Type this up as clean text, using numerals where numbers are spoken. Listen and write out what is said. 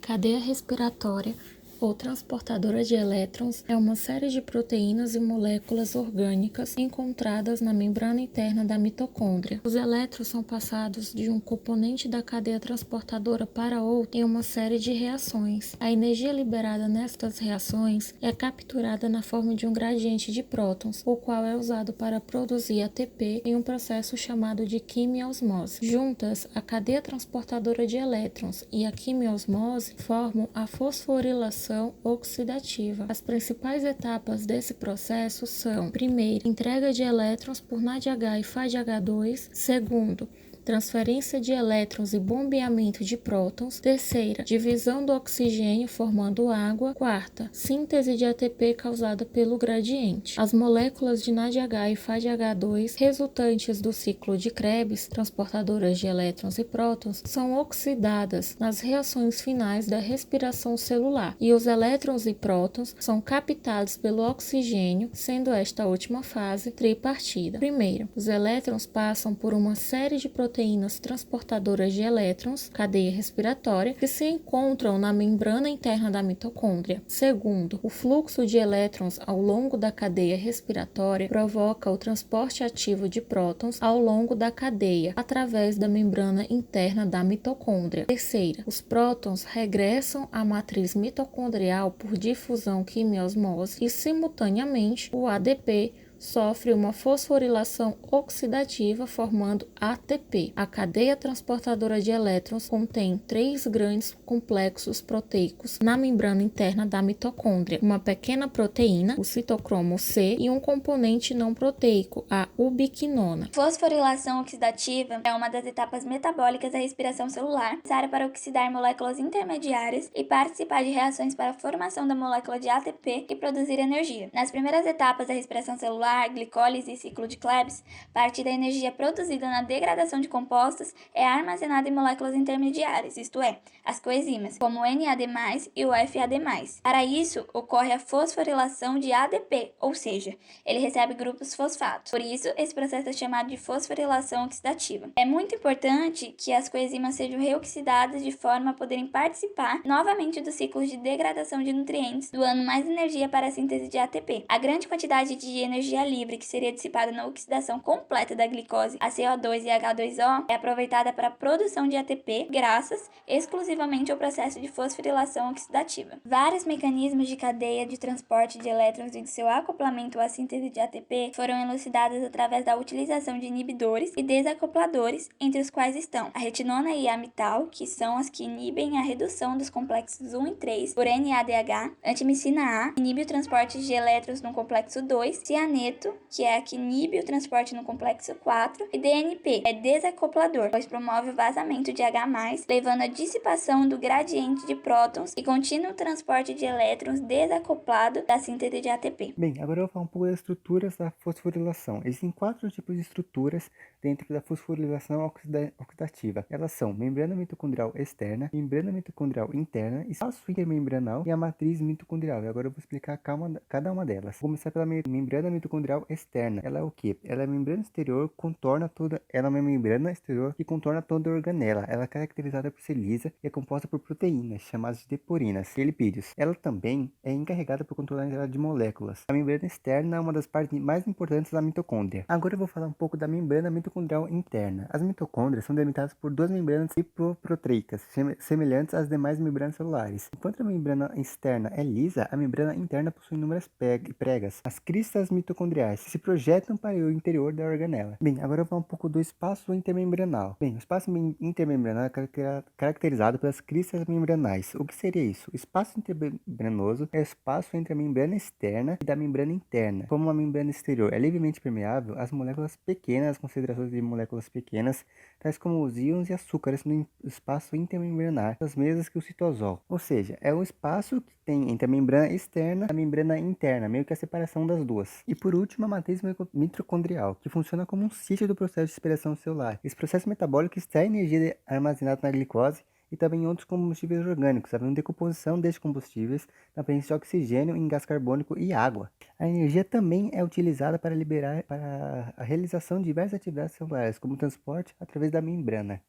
Cadeia respiratória, ou transportadora de elétrons, é uma série de proteínas e moléculas orgânicas encontradas na membrana interna da mitocôndria. Os elétrons são passados de um componente da cadeia transportadora para outro em uma série de reações. A energia liberada nestas reações é capturada na forma de um gradiente de prótons, o qual é usado para produzir ATP em um processo chamado de quimiosmose. Juntas, a cadeia transportadora de elétrons e a quimiosmose formam a fosforilação oxidativa. As principais etapas desse processo são: primeiro, entrega de elétrons por NADH e FADH2. Segundo, transferência de elétrons e bombeamento de prótons. Terceira, divisão do oxigênio formando água. Quarta, síntese de ATP causada pelo gradiente. As moléculas de NADH e FADH2 resultantes do ciclo de Krebs, transportadoras de elétrons e prótons, são oxidadas nas reações finais da respiração celular, e os elétrons e prótons são captados pelo oxigênio, sendo esta última fase tripartida. Primeiro, os elétrons passam por uma série de proteínas transportadoras de elétrons, cadeia respiratória, que se encontram na membrana interna da mitocôndria. Segundo, o fluxo de elétrons ao longo da cadeia respiratória provoca o transporte ativo de prótons ao longo da cadeia, através da membrana interna da mitocôndria. Terceira, os prótons regressam à matriz mitocondrial por difusão quimiosmose e, simultaneamente, o ADP sofre uma fosforilação oxidativa formando ATP. A cadeia transportadora de elétrons contém 3 grandes complexos proteicos na membrana interna da mitocôndria: uma pequena proteína, o citocromo C, e um componente não proteico, a ubiquinona. Fosforilação oxidativa é uma das etapas metabólicas da respiração celular, necessária para oxidar moléculas intermediárias e participar de reações para a formação da molécula de ATP e produzir energia. Nas primeiras etapas da respiração celular, glicólise e ciclo de Krebs, parte da energia produzida na degradação de compostos é armazenada em moléculas intermediárias, isto é, as coenzimas, como o NAD+, e o FAD+. Para isso, ocorre a fosforilação de ADP, ou seja, ele recebe grupos fosfato. Por isso, esse processo é chamado de fosforilação oxidativa. É muito importante que as coenzimas sejam reoxidadas de forma a poderem participar novamente dos ciclos de degradação de nutrientes, doando mais energia para a síntese de ATP. A grande quantidade de energia livre que seria dissipada na oxidação completa da glicose a CO2 e H2O é aproveitada para a produção de ATP, graças exclusivamente ao processo de fosforilação oxidativa. Vários mecanismos de cadeia de transporte de elétrons e de seu acoplamento à síntese de ATP foram elucidados através da utilização de inibidores e desacopladores, entre os quais estão a retinona e a amital, que são as que inibem a redução dos complexos 1 e 3 por NADH, antimicina A, inibe o transporte de elétrons no complexo 2, cianeto, que é a que inibe o transporte no complexo 4, e DNP, é desacoplador, pois promove o vazamento de H+, levando à dissipação do gradiente de prótons e contínuo transporte de elétrons desacoplado da síntese de ATP. Bem, agora eu vou falar um pouco das estruturas da fosforilação. Existem 4 tipos de estruturas dentro da fosforilação oxidativa. Elas são membrana mitocondrial externa, membrana mitocondrial interna, espaço intermembranal e a matriz mitocondrial. E agora eu vou explicar cada uma delas. Vou começar pela membrana mitocondrial externa. Ela é o quê? Ela é a membrana exterior, ela é uma membrana exterior que contorna toda a organela. Ela é caracterizada por ser lisa e é composta por proteínas, chamadas de deporinas, e lipídios. Ela também é encarregada por controlar a entrada de moléculas. A membrana externa é uma das partes mais importantes da mitocôndria. Agora eu vou falar um pouco da membrana mitocondrial interna. As mitocôndrias são delimitadas por 2 membranas hipoproteicas, semelhantes às demais membranas celulares. Enquanto a membrana externa é lisa, a membrana interna possui inúmeras pregas, as cristas mitocondriais, que se projetam para o interior da organela. Bem, agora eu vou falar um pouco do espaço intermembranal. Bem, o espaço intermembranal é caracterizado pelas cristas membranais. O que seria isso? O espaço intermembranoso é o espaço entre a membrana externa e da membrana interna. Como a membrana exterior é livremente permeável, as moléculas pequenas, as concentrações de moléculas pequenas, tais como os íons e açúcares no espaço intermembranar, as mesmas que o citosol. Ou seja, é o espaço que tem entre a membrana externa e a membrana interna, meio que a separação das duas. E por último, a matriz mitocondrial, que funciona como um sítio do processo de respiração celular. Esse processo metabólico extrai energia armazenada na glicose e também em outros combustíveis orgânicos, havendo decomposição destes combustíveis na presença de oxigênio em gás carbônico e água. A energia também é utilizada para a realização de diversas atividades celulares, como o transporte através da membrana.